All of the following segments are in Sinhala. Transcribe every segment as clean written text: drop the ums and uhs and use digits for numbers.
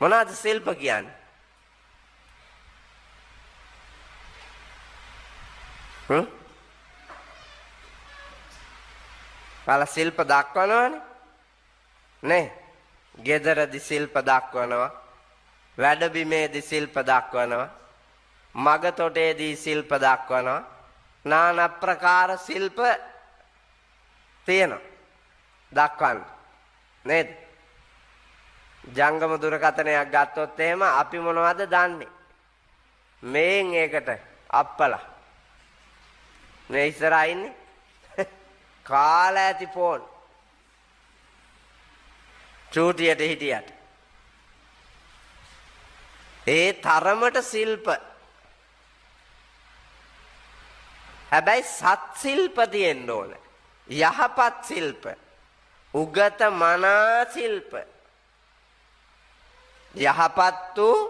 මොනවාද ශිල්ප කියන්නේ? බල ශිල්ප දක්වනවනේ නේ. ගෙදරදි ශිල්ප දක්වනවා, වැඩ බිමේදී ශිල්ප දක්වනවා, මග තොටේදී ශිල්ප දක්වනවා. নানা ප්‍රකාර ශිල්ප තියෙනවා දක්වන්න නේද? ජංගම දුරකථනයක් ගත්තොත් එහෙම අපි මොනවද දන්නේ? මේන් ඒකට අප්පලා මේ ඉස්සරහා ඉන්නේ කාලා ඇති ෆෝන් චූටියට හිටියට ඒ තරමට ශිල්ප. හැබැයි සත් ශිල්ප තියෙන්න ඕන. යහපත් ශිල්ප, උගත මනා ශිල්ප. යහපත් වූ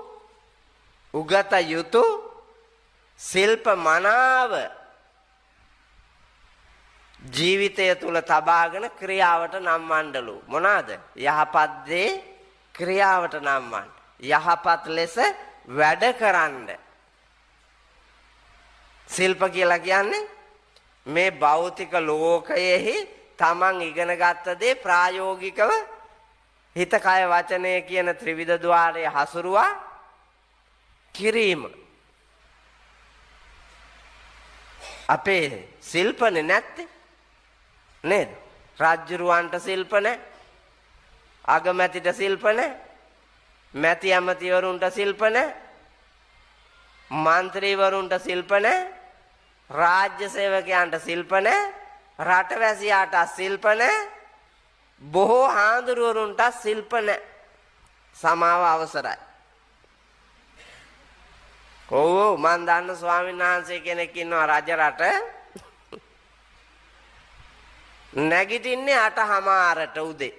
උගත යුතු ශිල්ප මනාව ජීවිතය තුල තබාගෙන ක්‍රියාවට නම්වන්නලු. මොනවාද? යහපත් දේ ක්‍රියාවට නම්වන්න. යහපත් ලෙස වැඩ කරන්න. ශිල්ප කියලා කියන්නේ මේ භෞතික ලෝකයේහි තමන් ඉගෙන ගත්ත දේ ප්‍රායෝගිකව හිත කය වචනය කියන ත්‍රිවිධ ద్వාරයේ හසුරුවා කිරීම. අපේ ශිල්පනේ නැත්තේ නේද? රාජ්‍යරුවන්ට ශිල්ප නැහැ, අගමැතිට ශිල්ප නැහැ, මැති ඇමතිවරුන්ට ශිල්ප නැහැ, මන්ත්‍රීවරුන්ට ශිල්ප නැහැ, රාජ්‍ය සේවකයන්ට ශිල්ප නැහැ, රටවැසියාට ශිල්ප නැහැ, බොහෝ හාමුදුරුවරුන්ට ශිල්ප නැහැ. සමාව අවසරයි. ඔව් මන් දන්න ස්වාමීන් වහන්සේ කෙනෙක් ඉන්නවා රජ රට. නැගිටින්නේ 8:00ට උදේ.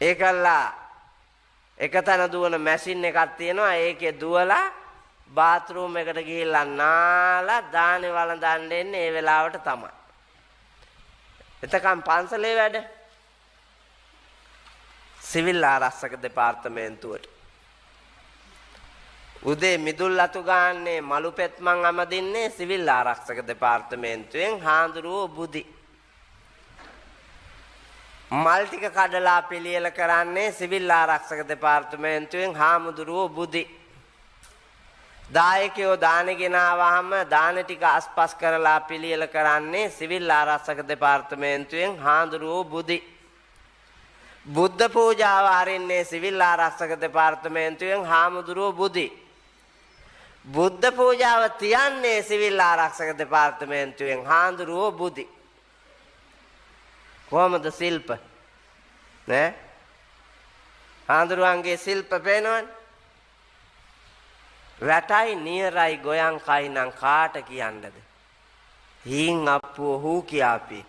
ඒකල්ලා එකතන දුවන මැෂින් එකක් තියෙනවා. ඒකේ දුවලා බාත්රූම් එකට ගිහිල්ලා නාලා දානේ වළඳන්න එන්නේ ඒ වෙලාවට තමයි. එතකම් පන්සලේ වැඩ. සිවිල් ආරක්ෂක දෙපාර්තමේන්තුවට උදේ මිදුල් අතු ගාන්නේ මලු පෙත්මන් අමදින්නේ සිවිල් ආරක්ෂක දෙපාර්තමේන්තුවෙන් හාඳුරුවෝ බුදි. මල් ටික කඩලා පිළියෙල කරන්නේ සිවිල් ආරක්ෂක දෙපාර්තමේන්තුවෙන් හාමුදුරුවෝ බුදි. දායකයෝ දාන ගෙනාවහම දාන ටික අස්පස් කරලා පිළියෙල කරන්නේ සිවිල් ආරක්ෂක දෙපාර්තමේන්තුවෙන් හාඳුරුවෝ බුදි. බුද්ධ පූජාව හරින්නේ සිවිල් ආරක්ෂක දෙපාර්තමේන්තුවෙන් හාමුදුරුවෝ බුදි. බුද්ධ පූජාව තියන්නේ සිවිල් ආරක්ෂක දෙපාර්තමේන්තුවෙන් හාඳුරුවෝ බුදි. කොහමද ශිල්ප නේ? හාඳුරුවන්ගේ ශිල්ප පේනවනේ. වැටයි නියරයි ගොයන් කයි නම් කාට කියන්නද? හීන් අප්පුව හූ කියාපි.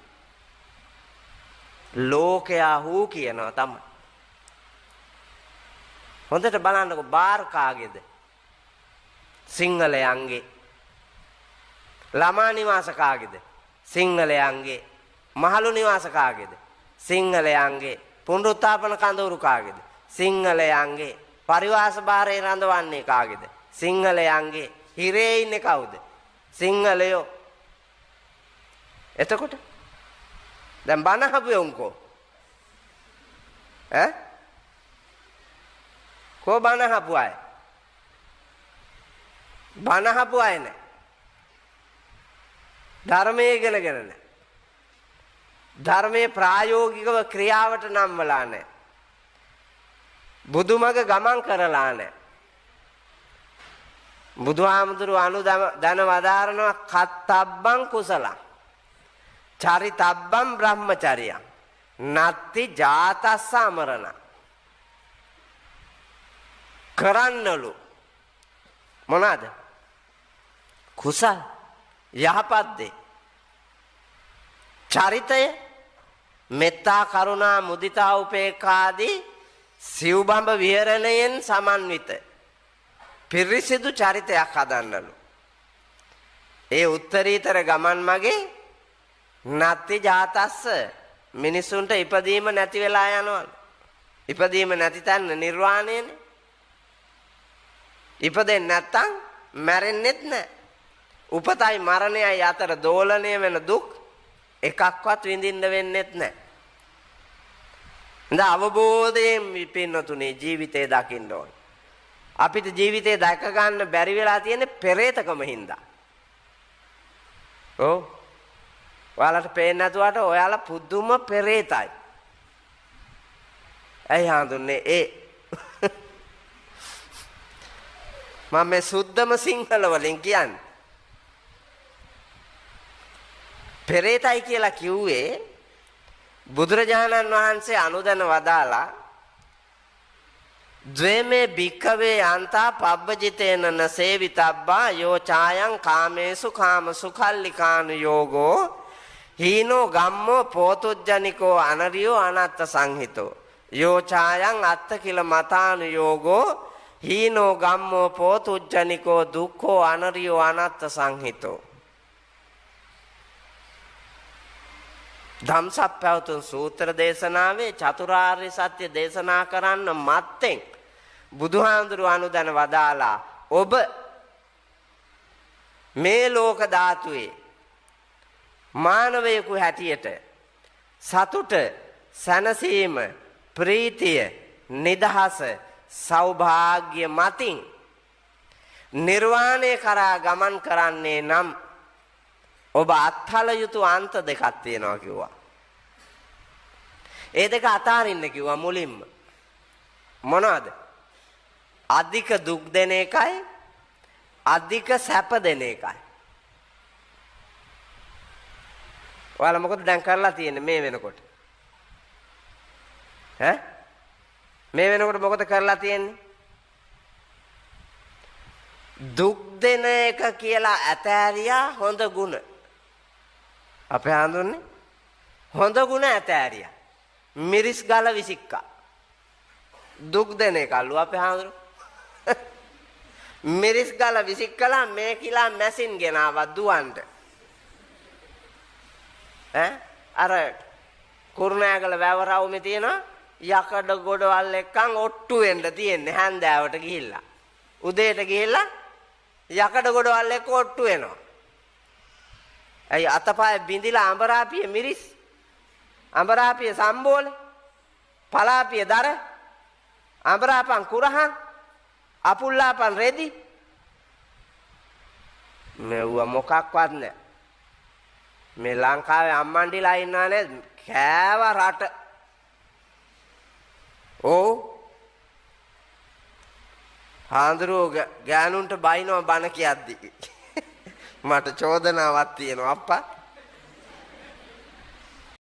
ලෝකයා හූ කියනවා තමයි. හොඳට බලන්නකො බාර් කාගේද? සිංහලයන්ගේ. ළමා නිවාස කාගේද? සිංහලයන්ගේ. මහලු නිවාස කාගේද? සිංහලයන්ගේ. පුනරුත්ථාපන කඳවුරු කාගේද? සිංහලයන්ගේ. පරිවාස භාරේ රඳවන්නේ කාගේද? සිංහලයන්ගේ. හිරේ ඉන්නේ කවුද? සිංහලයෝ. එතකොට දැන් බණ අහපු උන්කෝ ඈ කෝ බණ අහපු අය? බණ අහපු අය නෑ. ධර්මයේ ඉගෙනගෙන නෑ. ධර්මයේ ප්‍රායෝගිකව ක්‍රියාවට නම්වලා නෑ. බුදුමග ගමන් කරලා නෑ. බුදුහාමුදුරුවෝ අනුදන වදාරනවා කත්තබ්බං කුසලං චරිතබ්බං බ්‍රහ්මචර්යං නත්ති ජාතස්ස අමරණ. කරන්නලු මොනවාද? කුසල් යහපත් දේ. චරිතය මෙත්තා කරුණා මුදිතා උපේක්ඛා ආදී සිව්බඹ විහරණයෙන් සමන්විත පිරිසිදු චරිතයක් හදන්නලු. ඒ උත්තරීතර ගමන් මගේ නත්ති ජාතස්ස මිනිසුන්ට ඉපදීම නැති වෙලා යනවලු. ඉපදීම නැති තැන නිර්වාණයනේ. ඉපදෙන්නේ නැත්තම් මැරෙන්නෙත් නැහැ. උපතයි මරණයයි අතර දෝලණය වෙන දුක් එකක්වත් විඳින්න වෙන්නෙත් නැහැ. ඉතින් අවබෝධයෙන් පින්නතුනේ ජීවිතේ දකින්න ඕන. අපිට ජීවිතේ දැක ගන්න බැරි වෙලා තියෙන්නේ පෙරේතකම හින්දා. ඔව්. ඔයාලට පේන්නේ නැතුවට ඔයාලා පුදුම පෙරේතයි. ඇයි හඳුන්නේ ඒ මම මේ සුද්ධම සිංහල වලින් කියන්නේ. පෙරේතයි කියලා කිව්වේ බුදුරජාණන් වහන්සේ අනුදැන වදාලා ද්වේමේ භික්ඛවේ යන්තා පබ්බජිතේන නසේවිතබ්බා යෝ ඡායං කාමේසු කාම සුඛල්ලිකානු යෝගෝ හීනෝ ගම්මෝ පෝතුජ්ජනිකෝ අනරියෝ අනත්ත සංහිතෝ යෝ ඡායං අත්ත කිල මතානු යෝගෝ හීනෝ ගම්මෝ පෝතුජ්ජනිකෝ දුක්ඛෝ අනරියෝ අනත්ත සංහිතෝ. ධම්සප්පවතුන් සූත්‍ර දේශනාවේ චතුරාර්ය සත්‍ය දේශනා කරන්න මත්තෙන් බුදුහාඳුරු අනුදැන වදාලා ඔබ මේ ලෝක ධාතුවේ මානවයෙකු හැටියට සතුට සැනසීම ප්‍රීතිය නිදහස සෞභාග්‍ය මතින් නිර්වාණය කරා ගමන් කරන්නේ නම් ඔබ අත්හල යුතු අන්ත දෙකක් තියෙනවා කිව්වා. ඒ දෙක අතාරින්න කිව්වා මුලින්ම. මොනවද? අධික දුක් දෙන එකයි අධික සැප දෙන එකයි. ඔයාලා මොකද දැන් කරලා තියෙන්නේ මේ වෙනකොට? ඈ? මේ වෙනකොට මොකද කරලා තියෙන්නේ? දුක් දෙන එක කියලා ඇතෑරියා හොඳ ගුණ. අපේ හඳුන්නේ හොඳ ගුණ ඇතෑරියා. මිරිස් ගල විසික්කා. දුක් දෙන එකලු අපේ හඳුන. මිරිස් ගල විසික්කලා මේ කිලා මැසින් ගෙනාවා දුවන්ට. අර කුරුණෑගල වැවරවුමේ තියෙනවා යකඩ ගොඩවල් එක්කන් ඔට්ටු වෙන්න තියෙන්නේ හැන්දෑවට ගිහිල්ලා. උදේට ගිහිල්ලා යකඩ ගොඩවල් එක්ක ඔට්ටු වෙනවා. ඇයි අතපය බිඳිලා අඹරාපිය මිරිස් අඹරාපිය සම්බෝල පලාපිය දර අඹරාපන් කුරහන් අපුල්ලාපන් රෙදි මෙව්ව මොකක්වත් නැහැ. මේ ලංකාවේ අම්මන්ඩිලා ඉන්නවා නේද? කෑව රට. ඔව්. හාඳුරෝ ගෑනුන්ට බයිනවා බන කියද්දි. මට චෝදනාවක් තියෙනවා අප්පා.